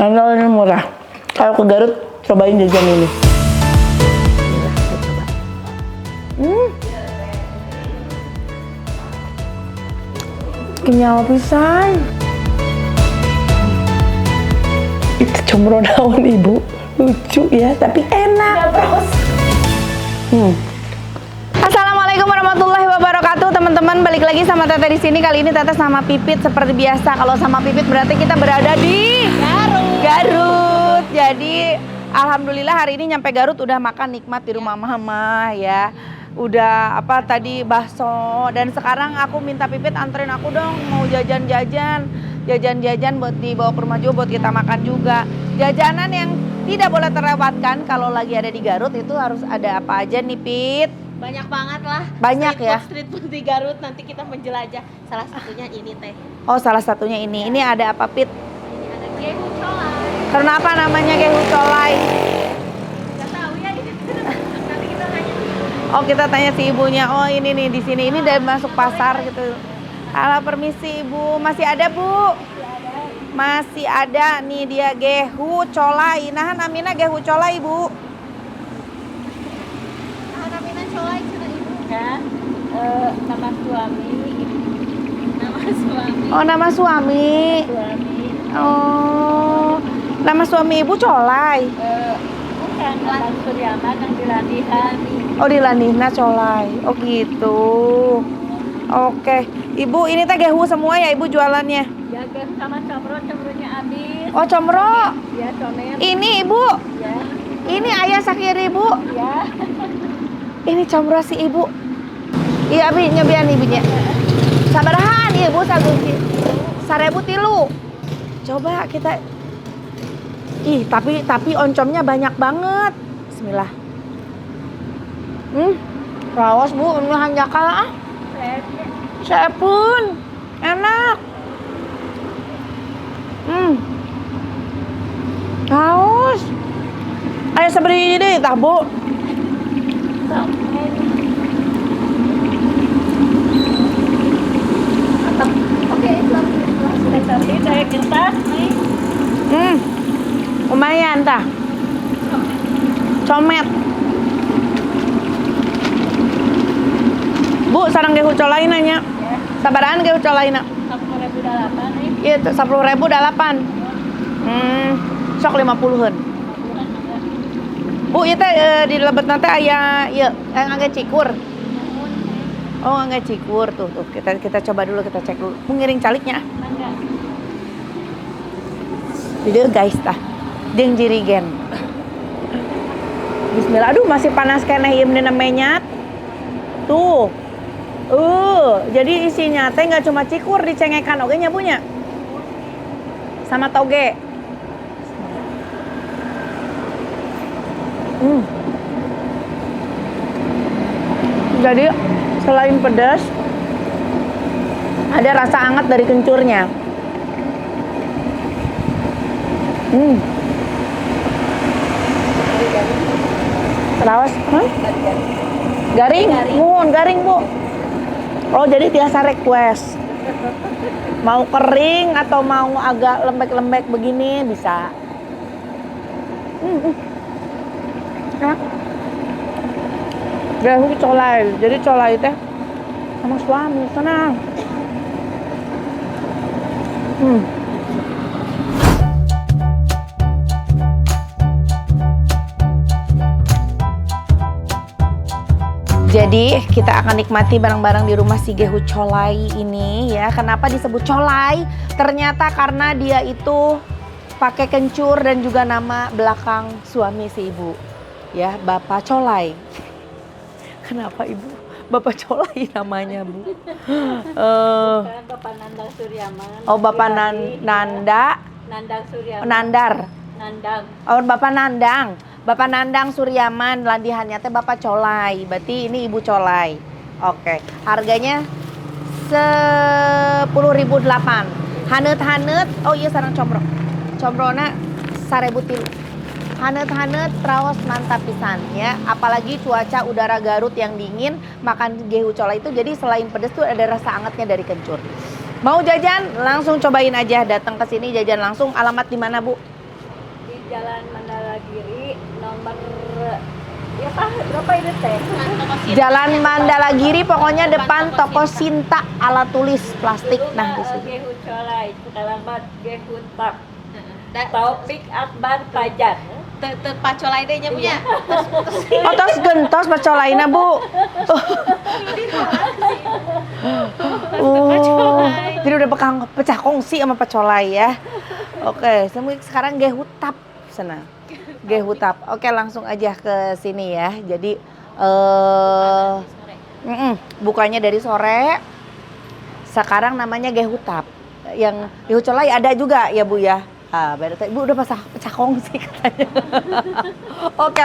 Handal ini murah. Kalau ke Garut, cobain jajan ini. Kenyal pisan. Itu combro daun ibu. Lucu ya, tapi enak. Assalamualaikum warahmatullahi wabarakatuh, teman-teman. Balik lagi sama Tete di sini. Kali ini Tete sama Pipit seperti biasa. Kalau sama Pipit berarti kita berada di Garut. Jadi alhamdulillah hari ini nyampe Garut udah makan nikmat di rumah mama ya. Udah apa tadi bakso, dan sekarang aku minta Pipit anterin aku dong, mau jajan-jajan buat dibawa ke rumah juga, buat kita makan juga. Jajanan yang tidak boleh terlewatkan kalau lagi ada di Garut itu harus ada apa aja nih, Pit? Banyak banget lah. Banyak ya? Street food di Garut, nanti kita menjelajah. Salah satunya ini teh. Oh, salah satunya ini. Ini ada apa, Pit? Ini ada gehu colai. Kenapa namanya gehu colai? Gak tahu ya ini. Nanti kita tanya. Oh, kita tanya si ibunya. Oh, ini nih di sini. Ini dari masuk pasar gitu. Halo, permisi Ibu. Masih ada, Bu? Masih ada. Nih dia gehu colai. Nahan Amina gehu colai, Bu. Nah, Amina colai cina ibu kan? Nama suami. Nama suami. Oh, nama suami. Suami. Oh, nama suami Ibu colai. Bukan nama Suryaman yang di Landihan. Oh, di Landihna colai. Oh, gitu. Oke. Ibu, ini teh gehu semua ya Ibu jualannya? Ya gehu sama comro-comronya habis. Oh, comro. Ya comet. Ini Ibu. Ya. Ini ayah sakiri Ibu. Ya. Ini comro si Ibu. Iya, Abi, nyobian ibunya. Sabarahan, Ibu sagusi. 1.003. Coba kita. Ih, tapi oncomnya banyak banget. Bismillah. Rawas Bu, ini hanjakal ah. Sepun. Enak. Haus. Ayo seberi deh, tah Bu. Oke, saya kertas nih. Lumayan tah. Comet. Bu, sarang gehu colai nanya. Ya. Sabaraan gehu colai na. 10.008 nih. Iya, 10.008. Sok 50-an. Bu, ieu teh di lebetna teh aya ieu angge cikur. Oh, angge cikur tuh. Kita coba dulu, kita cek dulu. Mau ngiring caliknya. Video guys tah. Jeung jirigen. Bismillah. Aduh, masih panas keneh ieu namanya. Tuh. Jadi isinya teh nggak cuma cikur dicengekan oge nya punya. Sama toge. Jadi selain pedas ada rasa hangat dari kencurnya. Terawas, garing, garing Bu. Oh, jadi biasa request. Mau kering atau mau agak lembek-lembek begini bisa. Enak. Gehu colai. Jadi colai teh sama suami, tenang. Jadi kita akan nikmati bareng-bareng di rumah si gehu colai ini ya. Kenapa disebut colai? Ternyata karena dia itu pakai kencur dan juga nama belakang suami si ibu. Ya, Bapak Colai. Kenapa Ibu? Bapak Colai namanya, Bu. Bukan Bapak Nandang Suryaman. Oh, Bapak Nanda. Nandang Suryaman. Nandar. Nandang. Oh, Bapak Nandang. Bapak Nandang Suryaman, landihannya teh Bapak Colai. Berarti ini Ibu Colai. Oke. Harganya 10.008. Haneut-haneut. Oh iya sareng combro. Combrona 1.003. Haneut-haneut raos mantap pisan ya. Apalagi cuaca udara Garut yang dingin, makan gehu colai itu jadi selain pedas tuh ada rasa hangatnya dari kencur. Mau jajan langsung cobain aja, datang ke sini jajan langsung. Alamat di mana, Bu? Jalan Mandalagiri nomor ya Pak, berapa ini teh? Jalan Mandalagiri, pokoknya depan toko Sinta ala tulis plastik. Nah, di sini. Gehut Colai, Kalamat Gehut Tap. Taufik Akbar Fajar. Pacolai deh punya. Oh, tos gentos pacolaina, Bu. Jadi udah pecah kongsi sama pacolai ya. Oke, sekarang Gehutap sana. Gehutap. Oke, langsung aja ke sini ya. Jadi bukanya dari sore. Sekarang namanya Gehutap. Yang di Hucolai ada juga ya, Bu ya. Ah, Ibu udah pecah kongsi katanya. Oke.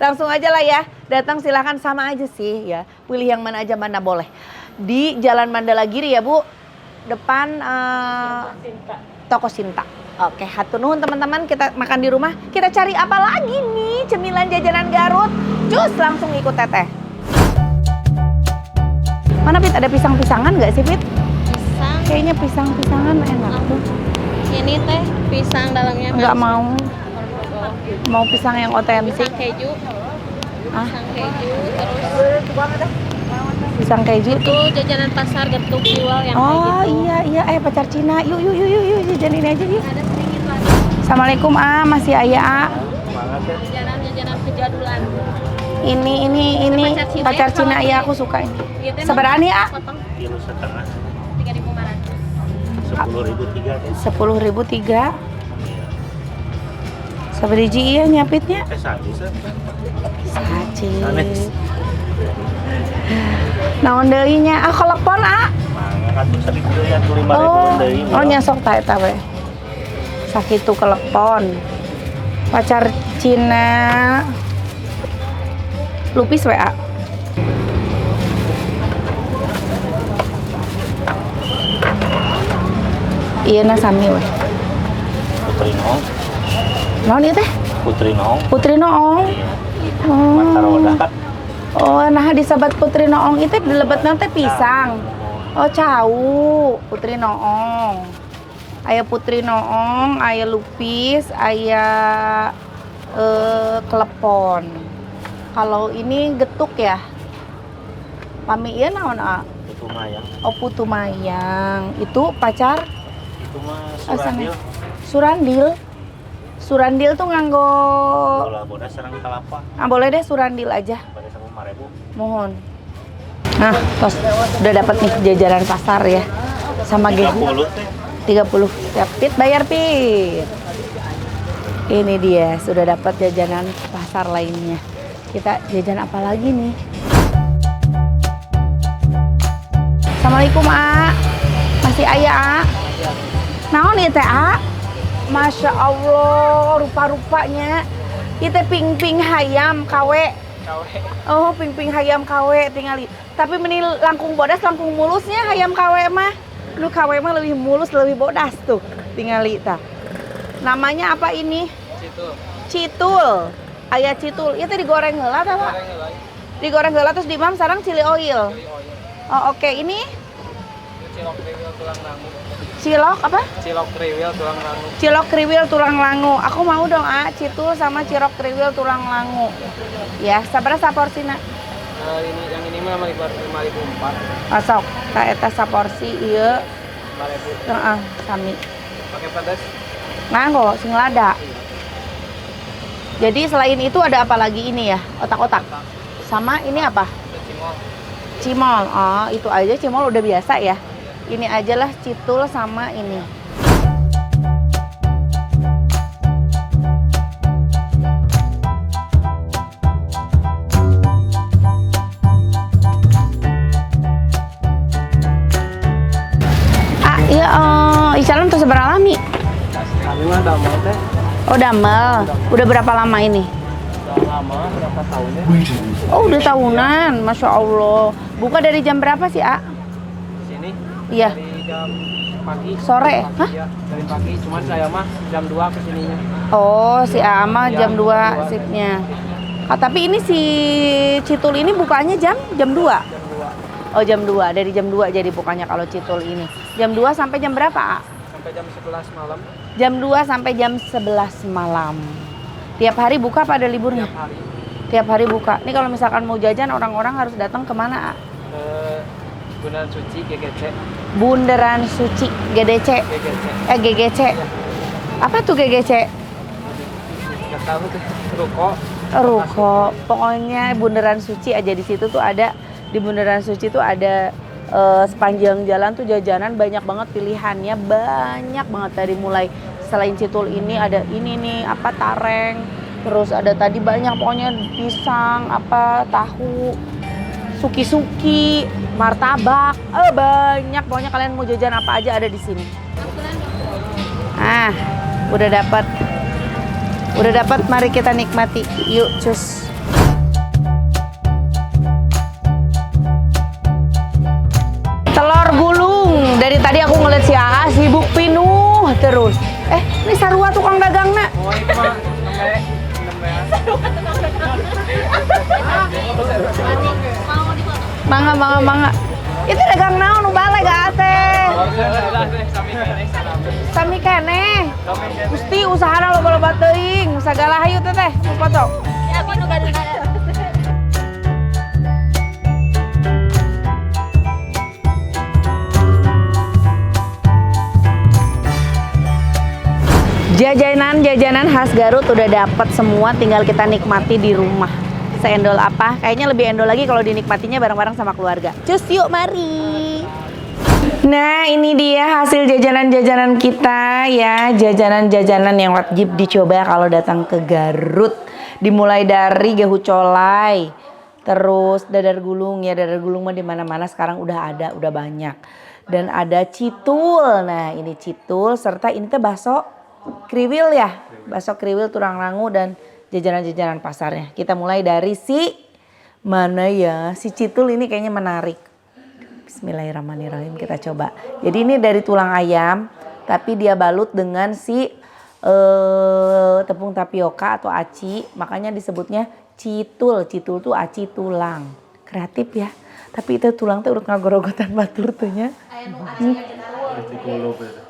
Langsung aja lah ya. Datang silahkan, sama aja sih ya. Pilih yang mana aja, mana boleh. Di Jalan Mandalagiri ya, Bu. Depan toko Sinta. Oke, hatur nuhun teman-teman, kita makan di rumah. Kita cari apa lagi nih? Cemilan jajanan Garut. Cus, langsung ikut Teteh. Mana Pit, ada pisang-pisangan nggak sih Pit? Pisang. Kayaknya pisang-pisangan enak tuh. Ini teh pisang dalamnya. Nggak mau. Mau pisang yang otentik. Pisang keju. Ah, Pisang keju terus. pisang keju Itu jajanan pasar getuk jual yang kayak Oh gitu. iya, pacar Cina. Yuk, jajan ini aja yuk. Ada sedikit lagi. Assalamualaikum masih ayah Jajanan kejadulan. Ini pacar Cina ya, aku suka ini. Seberapa nih Potong Kilo setengah 3.500. 10.003 10.003. Sabaraha iya nyapitnya? saji Saji. Sanes. Naon deui nya? Kelepon mangga kan tuh 1.000 ya 5.000 deui Oh nyasok ta eta we. Sakitu kelepon. Pacar Cina. Lupis WA. Iya na sami we. Putri Noong Naon ieu teh? Putri Noong. Oh. Mata roda Oh, nah di sahabat Putri Noong itu dilebetna teh pisang. Oh, cau. Putri Noong. Aya Putri Noong, aya lupis, aya kelepon. Kalau ini getuk ya. Pami ieu naon, A? itu mayang Oh, putu mayang. Itu pacar itu mah sana. surandil Surandil tuh nganggo bola sareng kalapa boleh deh surandil aja. pada 5.000 Mohon. Nah, tos udah dapat nih jajaran pasar ya. Sama gehu 30. Ya, Pit bayar Pit. Ini dia, sudah dapat jajanan pasar lainnya. Kita jajan apa lagi nih? Assalamualaikum, A. Masih ayah, A? Naon ieu teh, A? Masya Allah, rupa-rupanya itu ping-ping hayam kawe. Oh, ping-ping hayam kawe tingali. Tapi meni langkung bodas, langkung mulusnya hayam kawe mah. Lu kawe mah lebih mulus, lebih bodas tuh tingali ta. Namanya apa ini? Citul. Aya citul. Ieu teh digoreng heula tah, Pak? Digoreng heula terus diimam sareng chili oil. Oh, oke. Ini Cilok kriwil tulang langu. cilok apa? Cilok kriwil tulang langu. Cilok kriwil tulang langu. Aku mau dong, A. Citul sama cilok kriwil tulang langu. Ya, sabaraha saporsina? Ini yang ini mah 5.004. Masuk. Ka eta saporsi ieu. 5.000. Heeh, sami. Pakai pedas. Nganggo sing lada. Jadi selain itu ada apa lagi ini ya? Otak-otak. Sama ini apa? Cimol. Cimol. Oh, itu aja cimol udah biasa ya. Ini aja lah citul sama ini. Iya, Isalam tuh seberapa lami? Kami mah damel teh. Oh, damel. Udah berapa lama ini? Udah lama, berapa tahunnya? Oh, udah tahunan. Masya Allah. Buka dari jam berapa sih, A? Sini. Iya. Dari jam pagi. Sore? Pagi, Hah? ya, dari pagi. Cuman saya mah jam 2 kesininya. Oh, si Ama jam 2 2 shiftnya. Ah, tapi ini si Citul ini bukanya jam 2? Jam 2. Oh, jam 2. Dari jam 2 jadi bukanya kalau Citul ini. Jam 2 sampai jam berapa, A? Sampai jam 11 malam. Jam 2 sampai jam 11 malam. Tiap hari buka pada liburnya? Tiap hari. Tiap hari buka. Ini kalau misalkan mau jajan orang-orang harus datang kemana? Bundaran Suci GGC. Bundaran Suci GDC. GGC. GGC. Apa tuh GGC? Nggak tahu tuh. Ruko. Ruko. Pokoknya Bundaran Suci aja di situ tuh ada. Di Bundaran Suci tuh ada sepanjang jalan tuh jajanan banyak banget pilihannya, banyak banget dari mulai selain citul ini ada ini nih apa tareng, terus ada tadi banyak pokoknya pisang, apa tahu, suki-suki, martabak, banyak pokoknya kalian mau jajan apa aja ada di sini. Ah, udah dapat, mari kita nikmati, yuk cus. Telur gulung. Dari tadi aku ngeliat si AA sibuk pinuh terus. Ini Sarua tukang dagangna. Oh itu mah Mangga. Itu dagang naon nu bale gak teh? Sami keneh. Gusti usahana loba-loba teuing, sagala hayu teh nu foto. Ya aku nu gaduh. Jajanan khas Garut udah dapat semua, tinggal kita nikmati di rumah. Seendol apa? Kayaknya lebih endol lagi kalau dinikmatinya bareng-bareng sama keluarga. Cus yuk, mari. Nah, ini dia hasil jajanan-jajanan kita ya. Jajanan-jajanan yang wajib dicoba kalau datang ke Garut. Dimulai dari gehu colai, terus dadar gulung ya. Dadar gulung mah di mana-mana sekarang udah ada, udah banyak. Dan ada citul. Nah, ini citul serta ini teh bakso kriwil ya. Bakso kriwil tulang rangu dan jajanan-jajanan pasarnya. Kita mulai dari si mana ya? Si citul ini kayaknya menarik. Bismillahirrahmanirrahim, kita coba. Jadi ini dari tulang ayam, tapi dia balut dengan si tepung tapioka atau aci, makanya disebutnya citul. Citul tuh aci tulang. Kreatif ya. Tapi itu tulang tuh urut ngagorogotan batur tuh nya.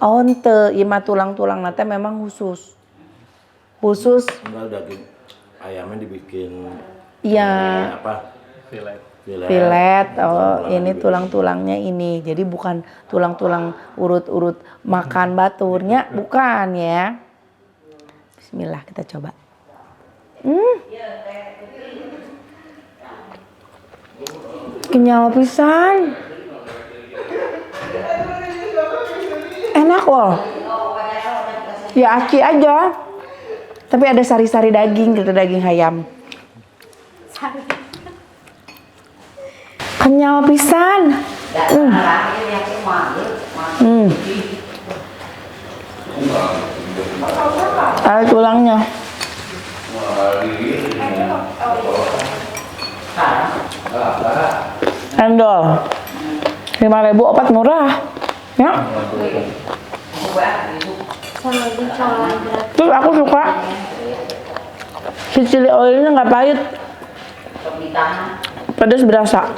Oh ente, iya mah tulang-tulang nanti memang khusus. Enggak, daging ayamnya dibikin Iya. apa? Filet. Oh, ini tulang-tulangnya ini. Jadi bukan tulang-tulang urut-urut makan baturnya, bukan ya. Bismillah, kita coba. Kenyal pisan. Enak loh. Ya aci aja. Tapi ada sari-sari daging gitu, daging ayam. Kenyal pisan. Ada tulangnya. Endol. 5.000 opat murah. Ya. Sama dicolai berat. Terus aku suka si chili oilnya nggak pahit. Pedas berasa.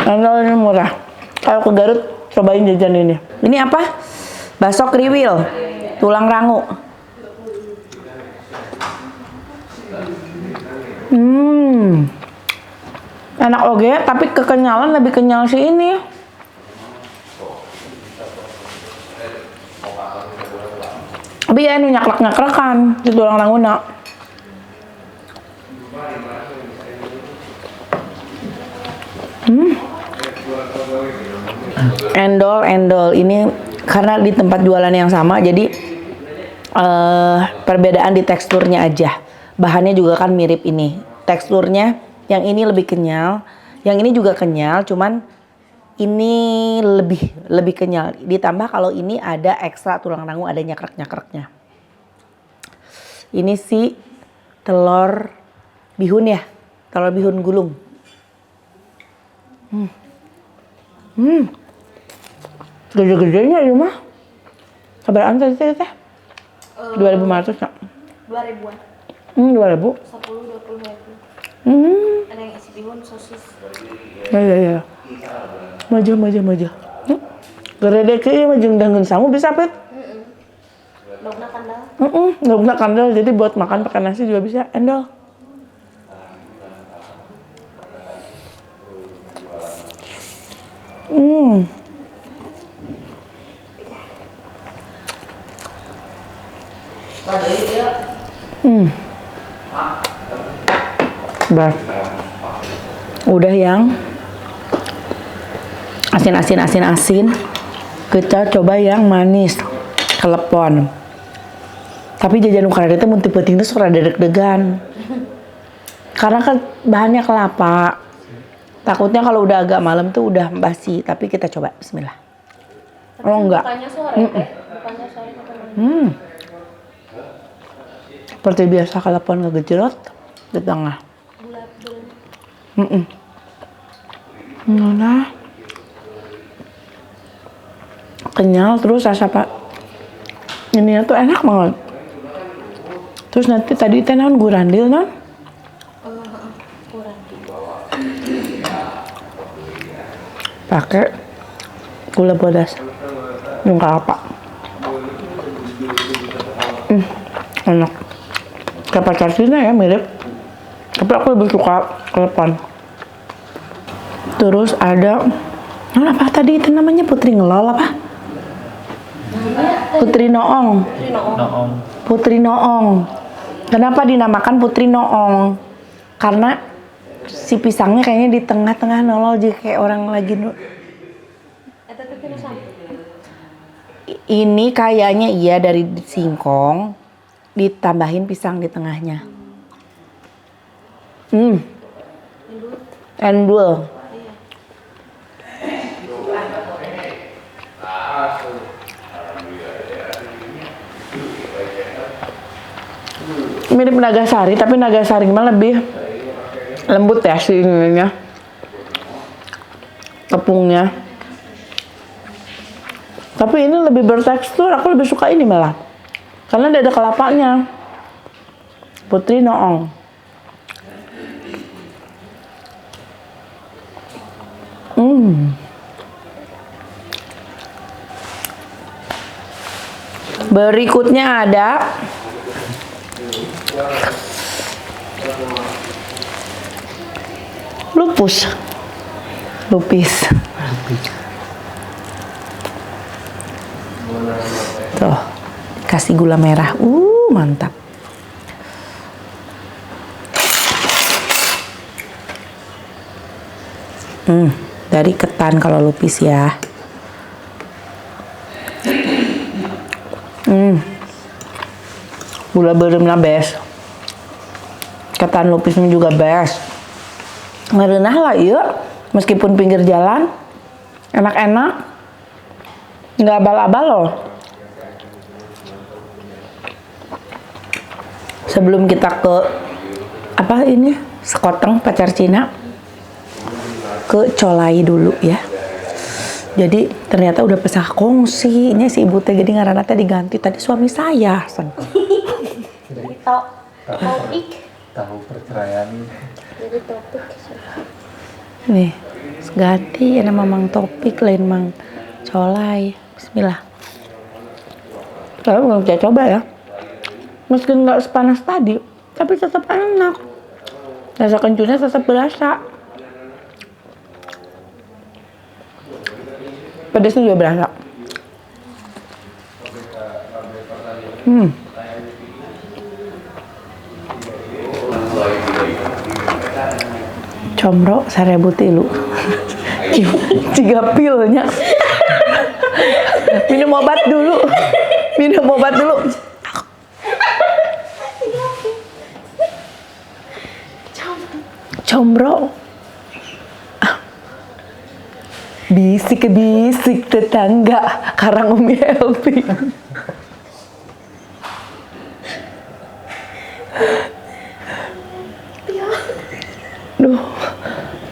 Endol ini murah. Kalau ke Garut cobain jajan ini. Ini apa? Bakso kriwil, tulang rangu. Enak oge, tapi kekenyalan lebih kenyal si ini. Tapi ya ini nyaklak-nyaklakan di tulang ranguna. Endol ini karena di tempat jualan yang sama, jadi perbedaan di teksturnya aja. Bahannya juga kan mirip ini. Teksturnya yang ini lebih kenyal, yang ini juga kenyal, cuman ini lebih kenyal. Ditambah kalau ini ada ekstra tulang rangu, ada nyakrek-nyakreknya. Ini si telur bihun ya, telur bihun gulung. Gede-gedenya ini mah. Kabaraan tadi teh? 2.500 nak? 2.000-an. 2.000? 10-20.000. Ada yang isi bihun, sosis. Ya. Maja. Geredek ieu mah jeung dangeun sangu bisa pet. Lauknya kandang. Nggak kandel, jadi buat makan pakai nasi juga bisa. Endol. Bah. Udah yang asin. Kita coba yang manis, kelepon. Tapi jajan Ukraina itu mun penting itu suka deg-degan. Karena kan bahannya kelapa. Takutnya kalau udah agak malam tuh udah basi. Tapi kita coba, bismillah. Oh enggak. Bukannya sore teh. Bukannya sore ketemu. Seperti biasa kelepon ngegejrot di tengah. Bulat belum. Nah, kenyal terus rasa pak. Ini tuh enak banget. Terus nanti tadi teh naon gurandil non? Pakai gula bodas, yang kelapa. Enak. Kayak pacar Cina ya mirip. Tapi aku lebih suka kelepon. Terus ada apa tadi itu namanya putri ngelol apa? Putri noong. Noong. Putri noong. Kenapa dinamakan putri noong? Karena si pisangnya kayaknya di tengah-tengah nolol jadi kayak orang lagi ini kayaknya iya dari singkong ditambahin pisang di tengahnya. Endul. Mirip Nagasari, tapi Nagasari mah lebih lembut ya si ininya, tepungnya. Tapi ini lebih bertekstur, aku lebih suka ini malah, karena dia ada kelapanya. Putri noong. Berikutnya ada lupis. Tuh, kasih gula merah. Mantap. Dari ketan kalau lupis ya. Gula beuremna best. Ketan lupisnya juga best. Ngerenah lah iya. Meskipun pinggir jalan, enak-enak. Nggak abal-abal loh. Sebelum kita ke apa ini sekoteng pacar Cina, ke Colai dulu ya. Jadi ternyata udah pesah kongsi. Ini si ibu teh jadi ngaranna teh diganti tadi suami saya. Topik. Tahu perceraian. Jadi topik. Nih, ganti ya nama Mang Topik lain Mang Colai. Bismillah. Kalau belum saya coba ya. Meski nggak sepanas tadi, tapi tetap enak. Rasa kencurnya tetap berasa. Pedasnya juga berasa. Comro 1000 tilu. Ciga pilnya. Minum obat dulu. Comro. Bisik tetangga karang Umi Elvi. Duh,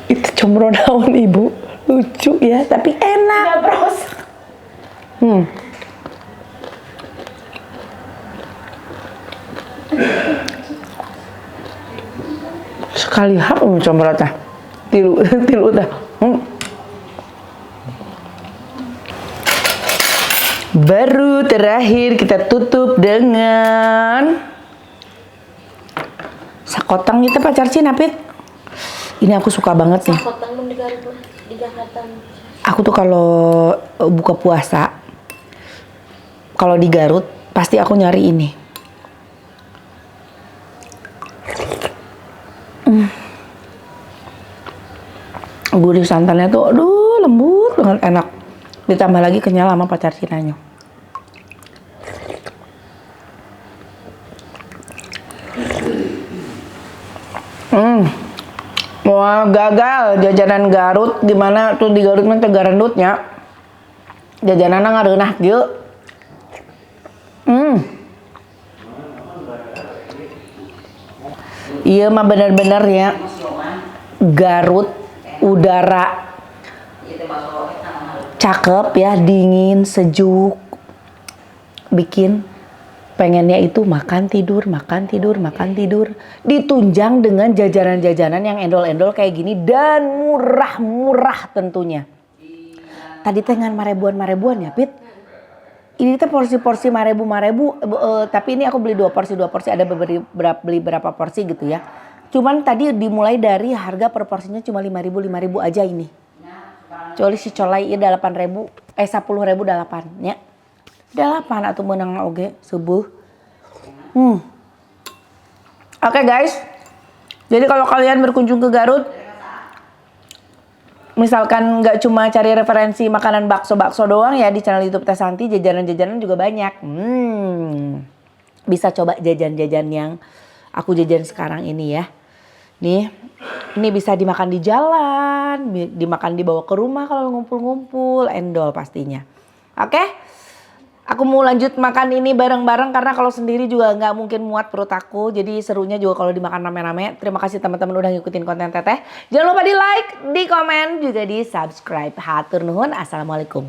itu comro daun ibu, lucu ya, tapi enak. Nggak bros. Sekali hap comro teh, tilu teh. Baru terakhir kita tutup dengan sakotang itu pacar Cina, Pit. Ini aku suka banget nih. Kotang di Garut di Jakarta. Aku tuh kalau buka puasa, kalau di Garut pasti aku nyari ini. Gurih santannya tuh, aduh lembut banget, enak. Ditambah lagi kenyal sama pacar Cinanya. Wah, gagal jajanan Garut. Gimana tuh di Garut mah teh garendutnya. Jajananna ngareunah kieu. Iya mah bener-bener ya. Garut udara cakep ya, dingin, sejuk. Bikin pengennya itu makan tidur, makan tidur, makan tidur. Ditunjang dengan jajanan-jajanan yang endol-endol kayak gini dan murah-murah tentunya. Tadi teh ngan marebuan ya, Pit. Ini teh porsi-porsi marebu, tapi ini aku beli dua porsi, ada beli berapa porsi gitu ya. Cuman tadi dimulai dari harga per porsinya cuma 5.000 aja ini. Kecuali si colai ieu 10.000 8 ya. 8 atau menang oge subuh. Oke guys. Jadi kalau kalian berkunjung ke Garut, misalkan nggak cuma cari referensi makanan bakso doang ya di channel YouTube Teh Santi, jajanan-jajanan juga banyak. Bisa coba jajan-jajan yang aku jajan sekarang ini ya. Nih, ini bisa dimakan di jalan, dimakan dibawa ke rumah kalau ngumpul-ngumpul, endol pastinya. Oke? Aku mau lanjut makan ini bareng-bareng karena kalau sendiri juga nggak mungkin muat perut aku. Jadi serunya juga kalau dimakan rame-rame. Terima kasih teman-teman udah ngikutin konten Teteh. Jangan lupa di like, di komen, juga di subscribe. Hatur nuhun. Assalamualaikum.